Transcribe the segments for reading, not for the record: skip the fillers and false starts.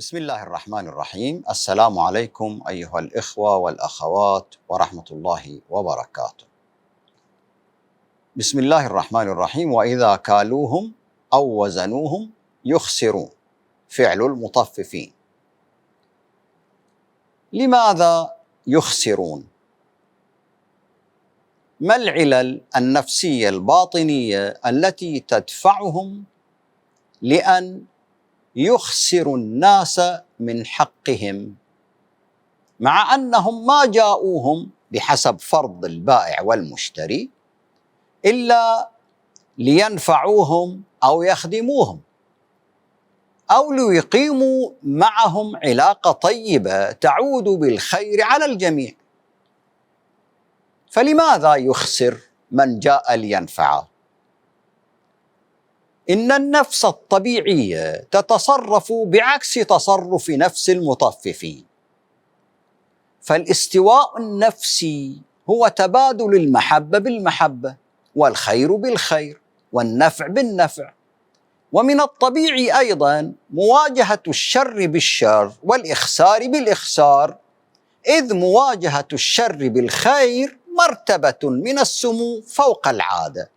بسم الله الرحمن الرحيم. السلام عليكم أيها الإخوة والأخوات ورحمة الله وبركاته. بسم الله الرحمن الرحيم. وإذا كالوهم أو وزنوهم يخسرون، فعل المطففين. لماذا يخسرون؟ ما العلل النفسية الباطنية التي تدفعهم لأن يخسروا الناس من حقهم، مع أنهم ما جاءوهم بحسب فرض البائع والمشتري إلا لينفعوهم أو يخدموهم أو ليقيموا معهم علاقة طيبة تعود بالخير على الجميع. فلماذا يخسر من جاء لينفعه؟ إن النفس الطبيعية تتصرف بعكس تصرف نفس المطففين، فالاستواء النفسي هو تبادل المحبة بالمحبة والخير بالخير والنفع بالنفع، ومن الطبيعي أيضا مواجهة الشر بالشر والإخسار بالإخسار، إذ مواجهة الشر بالخير مرتبة من السمو فوق العادة،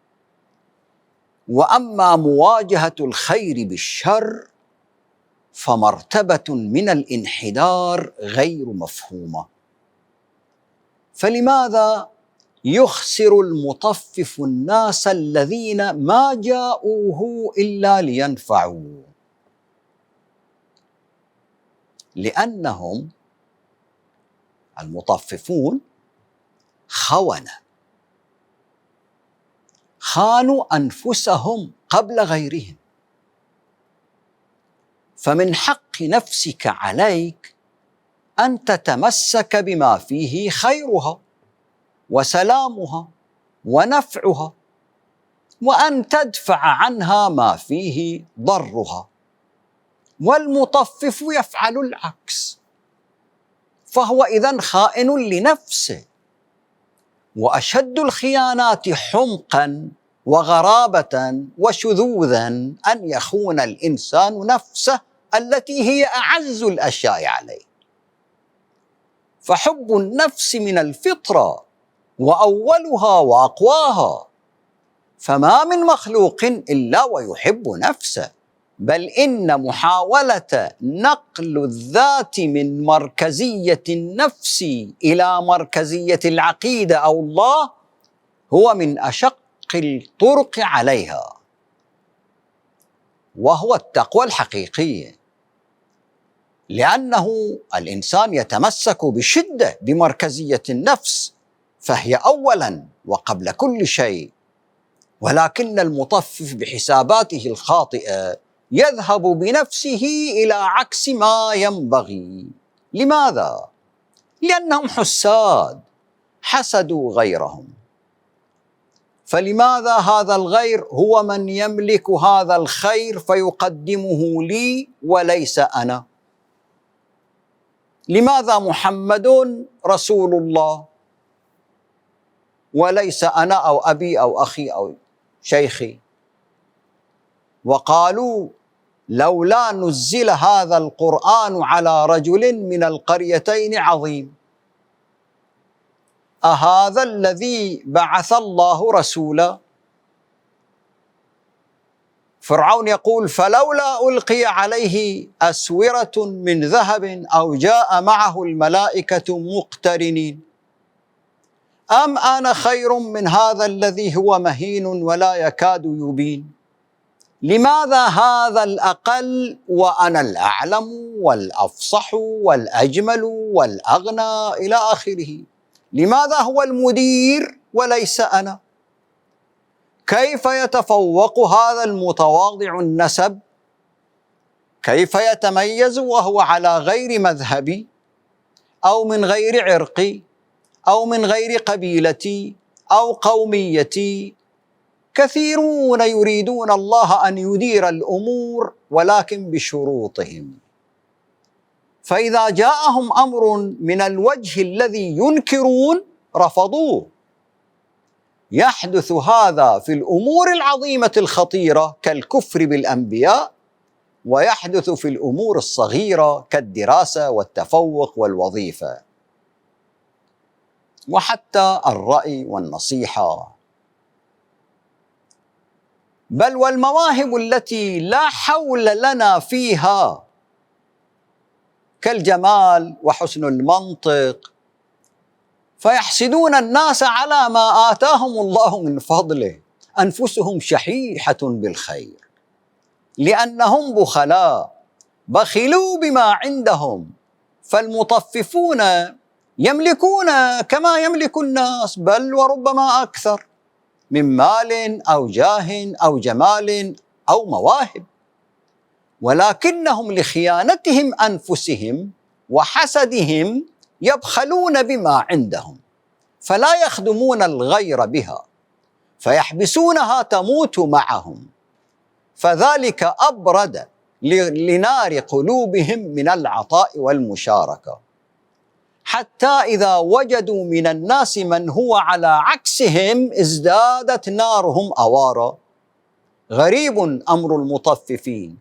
وأما مواجهة الخير بالشر فمرتبة من الانحدار غير مفهومة. فلماذا يخسر المطفف الناس الذين ما جاءوه إلا لينفعوا؟ لأنهم المطففون خانوا أنفسهم قبل غيرهم. فمن حق نفسك عليك أن تتمسك بما فيه خيرها وسلامها ونفعها، وأن تدفع عنها ما فيه ضرها. والمطفف يفعل العكس، فهو إذن خائن لنفسه. وأشد الخيانات حمقاً وغرابة وشذوذاً أن يخون الإنسان نفسه التي هي أعز الأشياء عليه. فحب النفس من الفطرة وأولها وأقواها، فما من مخلوق إلا ويحب نفسه، بل إن محاولة نقل الذات من مركزية النفس إلى مركزية العقيدة أو الله هو من أشق الطرق عليها، وهو التقوى الحقيقية. لأنه الإنسان يتمسك بشدة بمركزية النفس، فهي أولاً وقبل كل شيء، ولكن المطفف بحساباته الخاطئة يذهب بنفسه إلى عكس ما ينبغي. لماذا؟ لأنهم حساد، حسدوا غيرهم. فلماذا هذا الغير هو من يملك هذا الخير فيقدمه لي وليس أنا؟ لماذا محمد رسول الله وليس أنا أو أبي أو أخي أو شيخي؟ وقالوا لولا نزل هذا القرآن على رجل من القريتين عظيم. أهذا الذي بعث الله رسولا؟ فرعون يقول فلولا ألقي عليه أسورة من ذهب أو جاء معه الملائكة مقترنين. أم أنا خير من هذا الذي هو مهين ولا يكاد يبين؟ لماذا هذا الأقل وأنا الأعلم والأفصح والأجمل والأغنى إلى آخره؟ لماذا هو المدير وليس أنا؟ كيف يتفوق هذا المتواضع النسب؟ كيف يتميز وهو على غير مذهبي أو من غير عرقي أو من غير قبيلتي أو قوميتي؟ كثيرون يريدون الله أن يدير الأمور ولكن بشروطهم، فإذا جاءهم أمر من الوجه الذي ينكرون رفضوه. يحدث هذا في الأمور العظيمة الخطيرة كالكفر بالأنبياء ويحدث في الأمور الصغيرة كالدراسة والتفوق والوظيفة، وحتى الرأي والنصيحة. بل والمواهب التي لا حول لنا فيها كالجمال وحسن المنطق، فيحسدون الناس على ما آتاهم الله من فضله، أنفسهم شحيحة بالخير لأنهم بخلاء، بخلوا بما عندهم. فالمطففون يملكون كما يملك الناس، بل وربما أكثر، من مال أو جاه أو جمال أو مواهب، ولكنهم لخيانتهم أنفسهم وحسدهم يبخلون بما عندهم، فلا يخدمون الغير بها، فيحبسونها تموت معهم، فذلك أبرد لنار قلوبهم من العطاء والمشاركة، حتى إذا وجدوا من الناس من هو على عكسهم ازدادت نارهم أوارا. غريب أمر المطففين،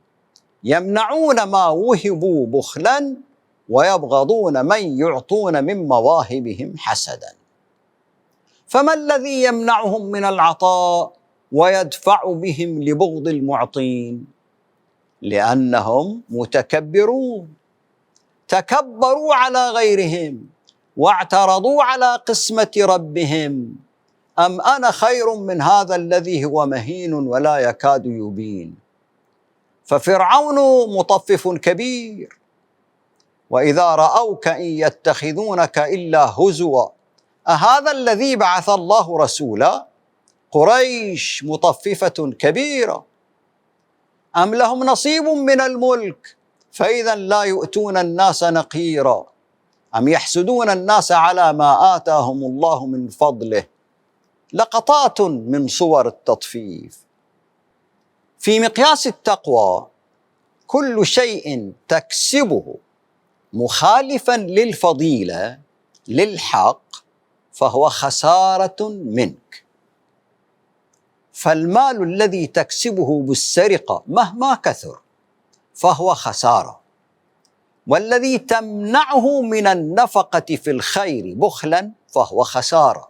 يمنعون ما وهبوا بخلا ويبغضون من يعطون من مواهبهم حسدا. فما الذي يمنعهم من العطاء ويدفع بهم لبغض المعطين؟ لأنهم متكبرون، تكبروا على غيرهم واعترضوا على قسمة ربهم. أم أنا خير من هذا الذي هو مهين ولا يكاد يبين؟ ففرعون مطفف كبير، وإذا رأوك إن يتخذونك إلا هزوا أهذا الذي بعث الله رسولا؟ قريش مطففة كبيرة. أم لهم نصيب من الملك فإذا لا يؤتون الناس نقيرا؟ أم يحسدون الناس على ما آتاهم الله من فضله؟ لقطات من صور التطفيف. في مقياس التقوى كل شيء تكسبه مخالفا للفضيلة للحق فهو خسارة منك. فالمال الذي تكسبه بالسرقة مهما كثر فهو خسارة، والذي تمنعه من النفقة في الخير بخلا فهو خسارة.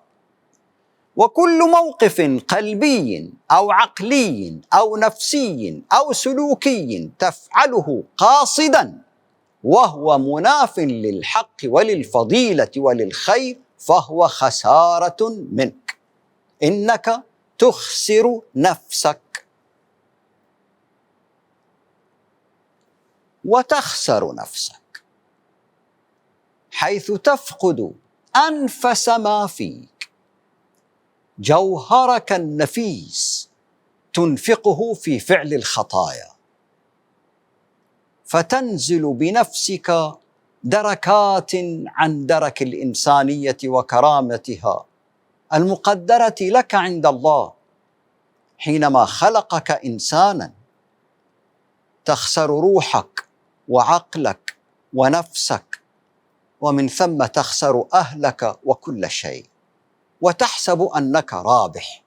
وكل موقف قلبي أو عقلي أو نفسي أو سلوكي تفعله قاصدا وهو مناف للحق وللفضيلة وللخير فهو خسارة منك، إنك تخسر نفسك وتخسر نفسك، حيث تفقد أنفس ما فيك، جوهرك النفيس تنفقه في فعل الخطايا، فتنزل بنفسك دركات عن درك الإنسانية وكرامتها المقدرة لك عند الله حينما خلقك إنسانا. تخسر روحك وعقلك ونفسك، ومن ثم تخسر أهلك وكل شيء، وتحسب أنك رابح.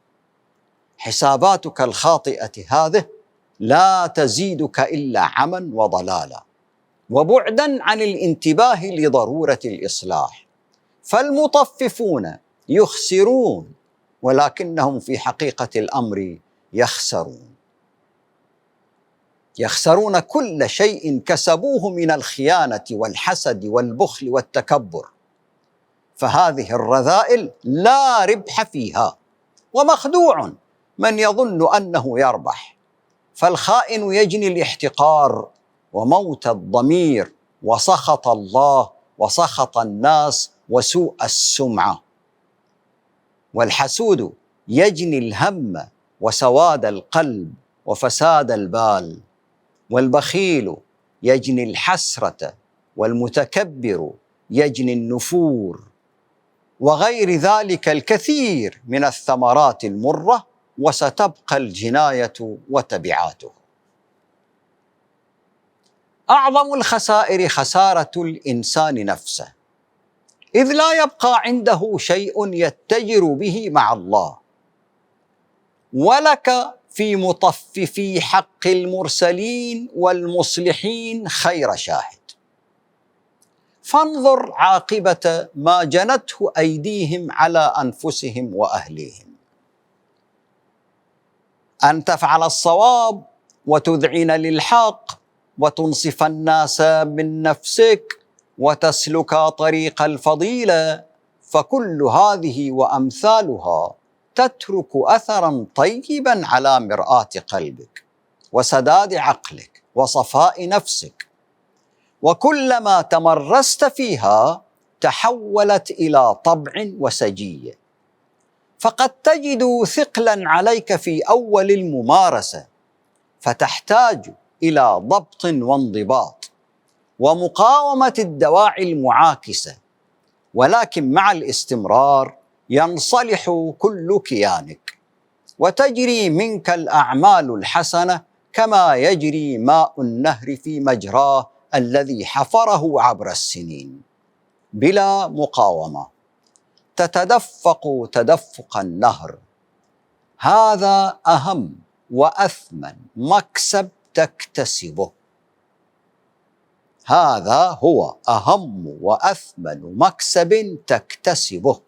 حساباتك الخاطئة هذه لا تزيدك إلا عمى وضلالا، وبعدا عن الانتباه لضرورة الإصلاح. فالمطففون يخسرون، ولكنهم في حقيقة الأمر يخسرون كل شيء كسبوه من الخيانة والحسد والبخل والتكبر، فهذه الرذائل لا ربح فيها. ومخدوع من يظن أنه يربح، فالخائن يجني الاحتقار وموت الضمير وسخط الله وسخط الناس وسوء السمعة، والحسود يجني الهم وسواد القلب وفساد البال، والبخيل يجني الحسرة، والمتكبر يجني النفور، وغير ذلك الكثير من الثمرات المرة، وستبقى الجناية وتبعاته. أعظم الخسائر خسارة الإنسان نفسه، إذ لا يبقى عنده شيء يتجر به مع الله، ولك في مطففي حق المرسلين والمصلحين خير شاهد. فانظر عاقبة ما جنته أيديهم على أنفسهم وأهليهم: أن تفعل الصواب وتذعن للحق وتنصف الناس من نفسك وتسلك طريق الفضيلة، فكل هذه وأمثالها تترك أثراً طيباً على مرآة قلبك وسداد عقلك وصفاء نفسك، وكلما تمرست فيها تحولت إلى طبع وسجية، فقد تجد ثقلاً عليك في أول الممارسة، فتحتاج إلى ضبط وانضباط ومقاومة الدواعي المعاكسة، ولكن مع الاستمرار ينصلح كل كيانك وتجري منك الأعمال الحسنة كما يجري ماء النهر في مجراه الذي حفره عبر السنين بلا مقاومة، تتدفق تدفق النهر. هذا أهم وأثمن مكسب تكتسبه، هذا هو أهم وأثمن مكسب تكتسبه.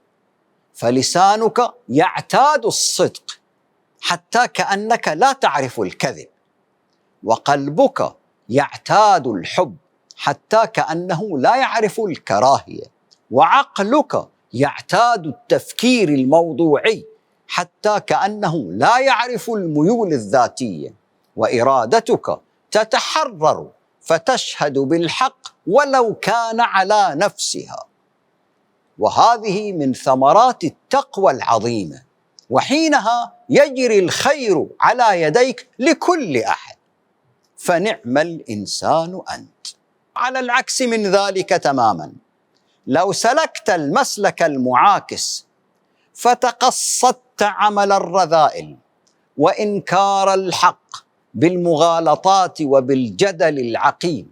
فلسانك يعتاد الصدق حتى كأنك لا تعرف الكذب، وقلبك يعتاد الحب حتى كأنه لا يعرف الكراهية، وعقلك يعتاد التفكير الموضوعي حتى كأنه لا يعرف الميول الذاتية، وإرادتك تتحرر فتشهد بالحق ولو كان على نفسها. وهذه من ثمرات التقوى العظيمة، وحينها يجري الخير على يديك لكل أحد، فنعم الإنسان أنت. على العكس من ذلك تماما، لو سلكت المسلك المعاكس فتقصدت عمل الرذائل وإنكار الحق بالمغالطات وبالجدل العقيم،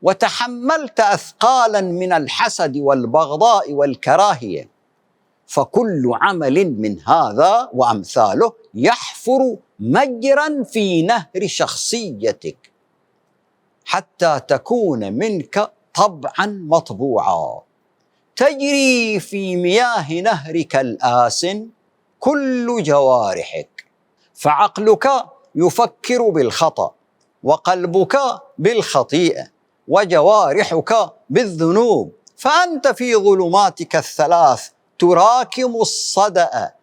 وتحملت أثقالا من الحسد والبغضاء والكراهية، فكل عمل من هذا وأمثاله يحفر مجرا في نهر شخصيتك حتى تكون منك طبعا مطبوعا، تجري في مياه نهرك الآسن كل جوارحك، فعقلك يفكر بالخطأ، وقلبك بالخطيئة، وجوارحك بالذنوب، فأنت في ظلماتك الثلاث تراكم الصدأ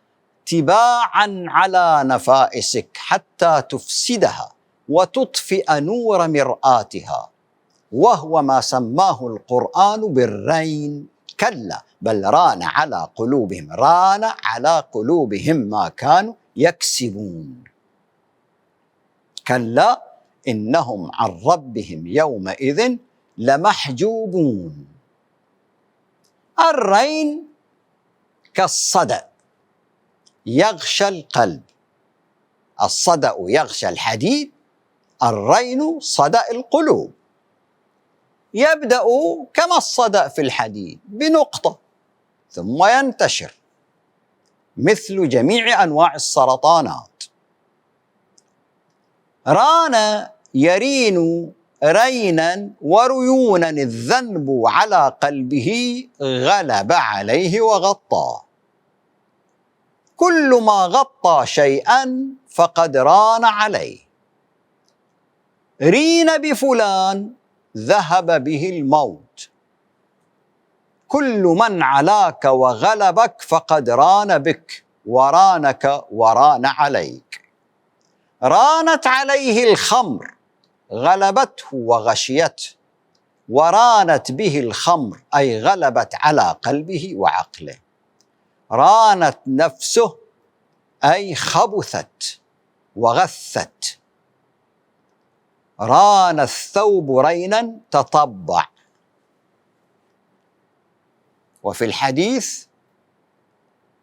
تباعا على نفائسك حتى تفسدها وتطفئ نور مرآتها، وهو ما سماه القرآن بالرين. كلا بل ران على قلوبهم، ران على قلوبهم ما كانوا يكسبون. كلا إنهم عن ربهم يومئذ لمحجوبون. الرين كالصدأ يغشى القلب، الصدأ يغشى الحديد، الرين صدأ القلوب. يبدأ كما الصدأ في الحديد بنقطة ثم ينتشر مثل جميع أنواع السرطانات. ران يرين رينا وريونا الذنب على قلبه غلب عليه وغطاه. كل ما غطى شيئا فقد ران عليه. رين بفلان ذهب به الموت. كل من علاك وغلبك فقد ران بك ورانك وران عليك. رانت عليه الخمر غلبته وغشيته، ورانت به الخمر أي غلبت على قلبه وعقله. رانت نفسه أي خبثت وغثت. ران الثوب رينا تطبع. وفي الحديث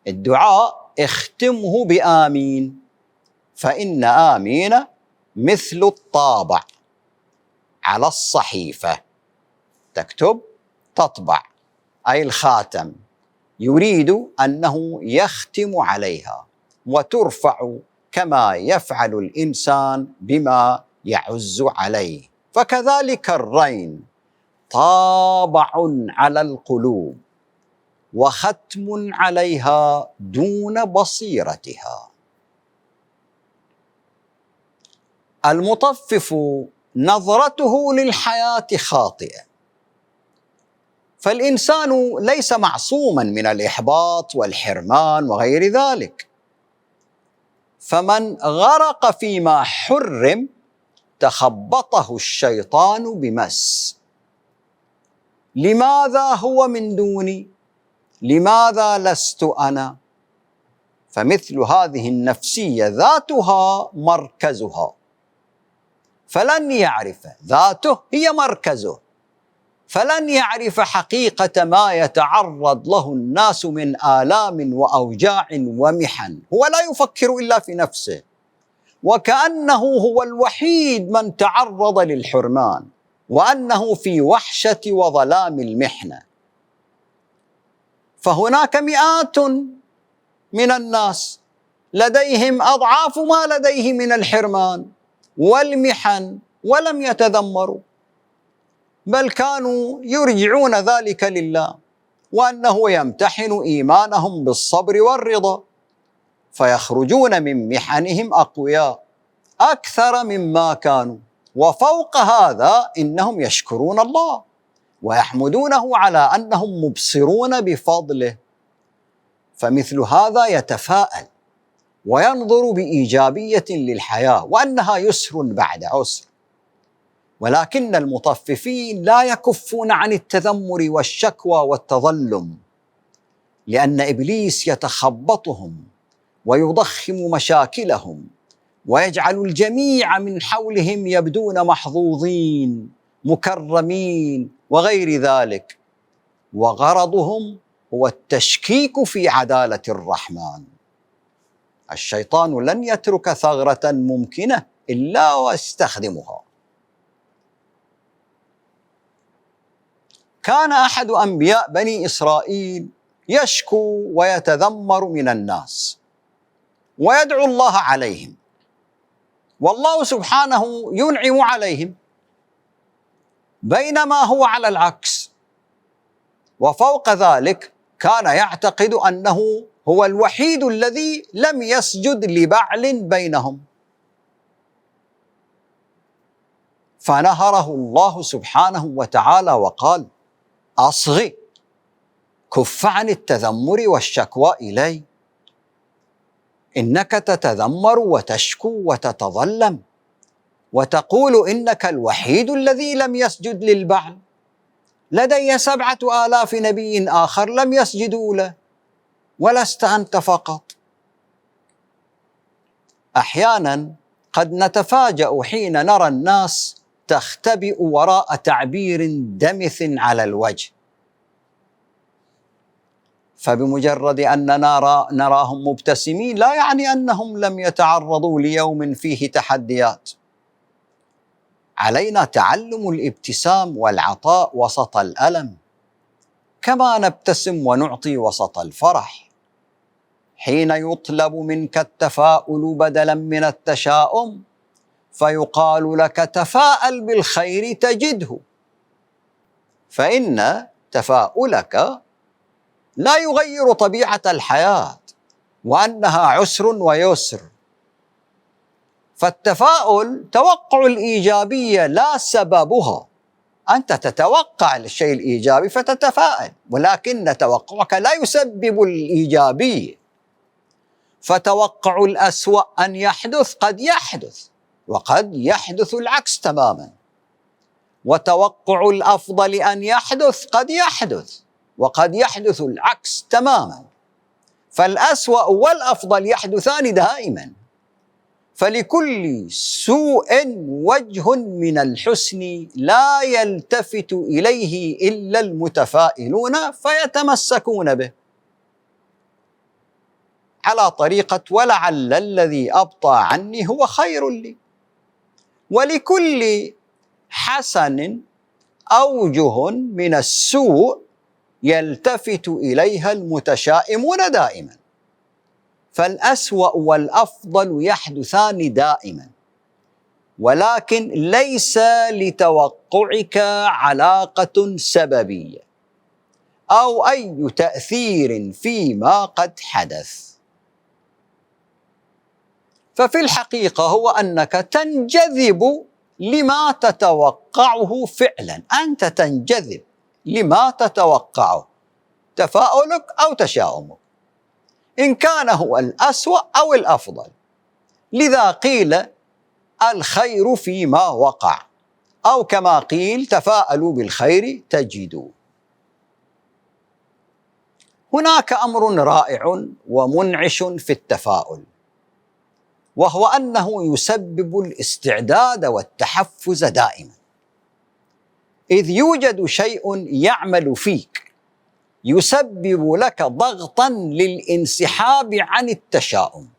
الدعاء اختمه بآمين، فإن آمين مثل الطابع على الصحيفة. تكتب تطبع أي الخاتم، يريد أنه يختم عليها وترفع كما يفعل الإنسان بما يعز عليه. فكذلك الرين طابع على القلوب وختم عليها دون بصيرتها. المطفف نظرته للحياة خاطئة، فالإنسان ليس معصوما من الإحباط والحرمان وغير ذلك، فمن غرق فيما حرم تخبطه الشيطان بمس. لماذا هو من دوني؟ لماذا لست أنا؟ فمثل هذه النفسية ذاتها مركزها، فلن يعرف ذاته هي مركزه، فلن يعرف حقيقة ما يتعرض له الناس من آلام وأوجاع ومحن. هو لا يفكر إلا في نفسه، وكأنه هو الوحيد من تعرض للحرمان، وأنه في وحشة وظلام المحنة. فهناك مئات من الناس لديهم أضعاف ما لديه من الحرمان والمحن ولم يتذمروا، بل كانوا يرجعون ذلك لله، وأنه يمتحن إيمانهم بالصبر والرضا، فيخرجون من محنهم أقوياء أكثر مما كانوا. وفوق هذا إنهم يشكرون الله ويحمدونه على أنهم مبصرون بفضله. فمثل هذا يتفاءل وينظر بإيجابية للحياة وأنها يسر بعد عسر. ولكن المطففين لا يكفون عن التذمر والشكوى والتظلم، لأن إبليس يتخبطهم ويضخم مشاكلهم ويجعل الجميع من حولهم يبدون محظوظين مكرمين وغير ذلك، وغرضهم هو التشكيك في عدالة الرحمن. الشيطان لن يترك ثغرة ممكنة إلا واستخدمها. كان أحد أنبياء بني إسرائيل يشكو ويتذمر من الناس ويدعو الله عليهم، والله سبحانه ينعم عليهم، بينما هو على العكس. وفوق ذلك كان يعتقد أنه هو الوحيد الذي لم يسجد لبعل بينهم، فنهره الله سبحانه وتعالى وقال: أصغي، كف عن التذمر والشكوى إلي، إنك تتذمر وتشكو وتتظلم وتقول إنك الوحيد الذي لم يسجد للبعل، لدي 7,000 نبي آخر لم يسجدوا له، ولست أنت فقط. أحيانا قد نتفاجأ حين نرى الناس تختبئ وراء تعبير دمث على الوجه، فبمجرد أننا نراهم مبتسمين لا يعني أنهم لم يتعرضوا ليوم فيه تحديات. علينا تعلم الابتسام والعطاء وسط الألم، كما نبتسم ونعطي وسط الفرح. حين يطلب منك التفاؤل بدلا من التشاؤم فيقال لك: تفاءل بالخير تجده، فإن تفاؤلك لا يغير طبيعة الحياة وأنها عسر ويسر. فالتفاؤل توقع الإيجابية لا سببها. أنت تتوقع الشيء الإيجابي فتتفائل، ولكن توقعك لا يسبب الإيجابية. فتوقع الأسوأ أن يحدث قد يحدث، وقد يحدث العكس تماما. وتوقع الأفضل أن يحدث قد يحدث، وقد يحدث العكس تماما. فالأسوأ والأفضل يحدثان دائما. فلكل سوء وجه من الحسن لا يلتفت إليه إلا المتفائلون فيتمسكون به، على طريقة: ولعل الذي أبطى عني هو خير لي. ولكل حسن أوجه من السوء يلتفت إليها المتشائمون دائما. فالأسوأ والأفضل يحدثان دائما، ولكن ليس لتوقعك علاقة سببية أو أي تأثير فيما قد حدث. ففي الحقيقة هو أنك تنجذب لما تتوقعه فعلا، أنت تنجذب لما تتوقعه، تفاؤلك أو تشاؤمك، إن كان هو الأسوأ أو الأفضل. لذا قيل الخير فيما وقع، أو كما قيل تفاءلوا بالخير تجدوه. هناك أمر رائع ومنعش في التفاؤل، وهو أنه يسبب الاستعداد والتحفز دائما، إذ يوجد شيء يعمل فيك يسبب لك ضغطا للانسحاب عن التشاؤم.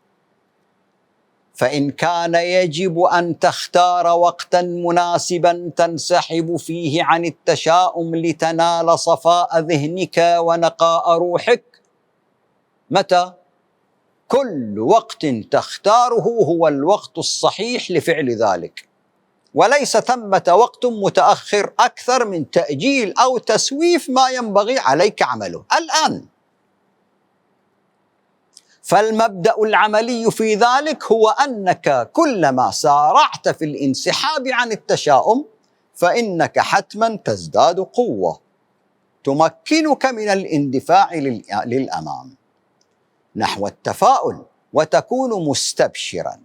فإن كان يجب أن تختار وقتا مناسبا تنسحب فيه عن التشاؤم لتنال صفاء ذهنك ونقاء روحك، متى؟ كل وقت تختاره هو الوقت الصحيح لفعل ذلك، وليس ثمة وقت متأخر أكثر من تأجيل أو تسويف ما ينبغي عليك عمله الآن. فالمبدأ العملي في ذلك هو أنك كلما سارعت في الانسحاب عن التشاؤم فإنك حتما تزداد قوة تمكنك من الاندفاع للأمام نحو التفاؤل وتكون مستبشرا.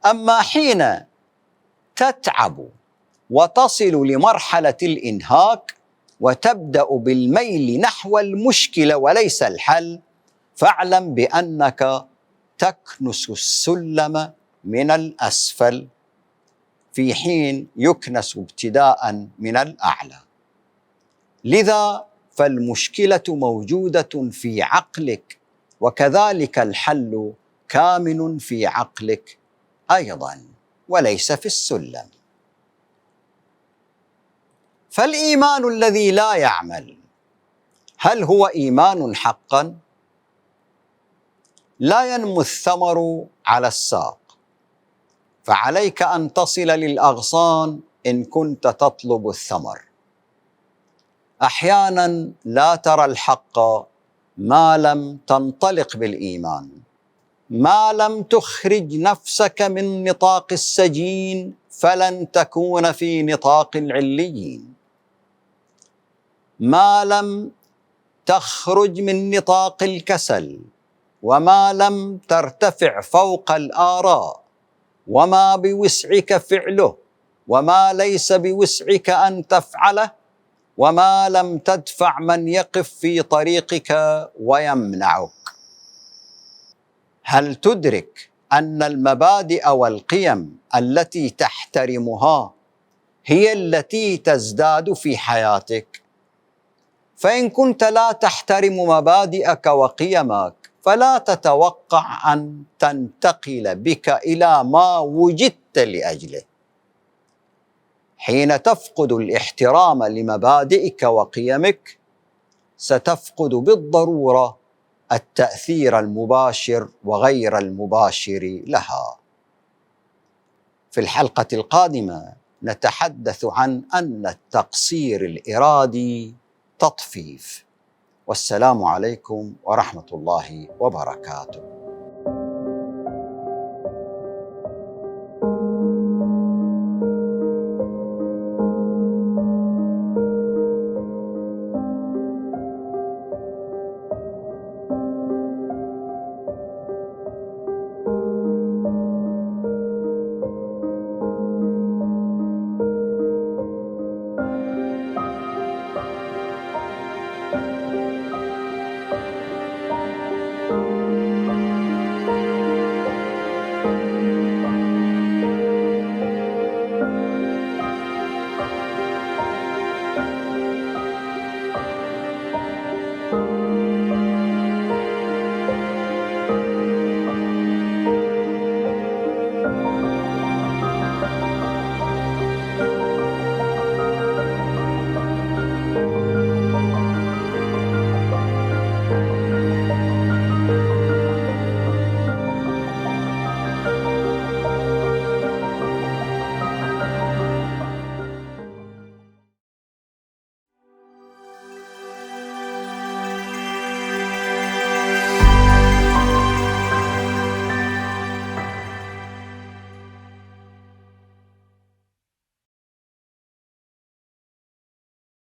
أما حين تتعب وتصل لمرحلة الإنهاك وتبدأ بالميل نحو المشكلة وليس الحل، فاعلم بأنك تكنس السلم من الأسفل في حين يكنس ابتداء من الأعلى. لذا فالمشكلة موجودة في عقلك، وكذلك الحل كامن في عقلك أيضا وليس في السلم. فالإيمان الذي لا يعمل هل هو إيمان حقا؟ لا ينمو الثمر على الساق، فعليك أن تصل للأغصان إن كنت تطلب الثمر. أحيانا لا ترى الحق ما لم تنطلق بالإيمان، ما لم تخرج نفسك من نطاق السجين فلن تكون في نطاق العليين، ما لم تخرج من نطاق الكسل، وما لم ترتفع فوق الآراء، وما بوسعك فعله وما ليس بوسعك أن تفعله، وما لم تدفع من يقف في طريقك ويمنعك. هل تدرك أن المبادئ والقيم التي تحترمها هي التي تزداد في حياتك؟ فإن كنت لا تحترم مبادئك وقيمك فلا تتوقع أن تنتقل بك إلى ما وجدت لأجله. حين تفقد الاحترام لمبادئك وقيمك ستفقد بالضرورة التأثير المباشر وغير المباشر لها. في الحلقة القادمة نتحدث عن أن التقصير الإرادي تطفيف. والسلام عليكم ورحمة الله وبركاته.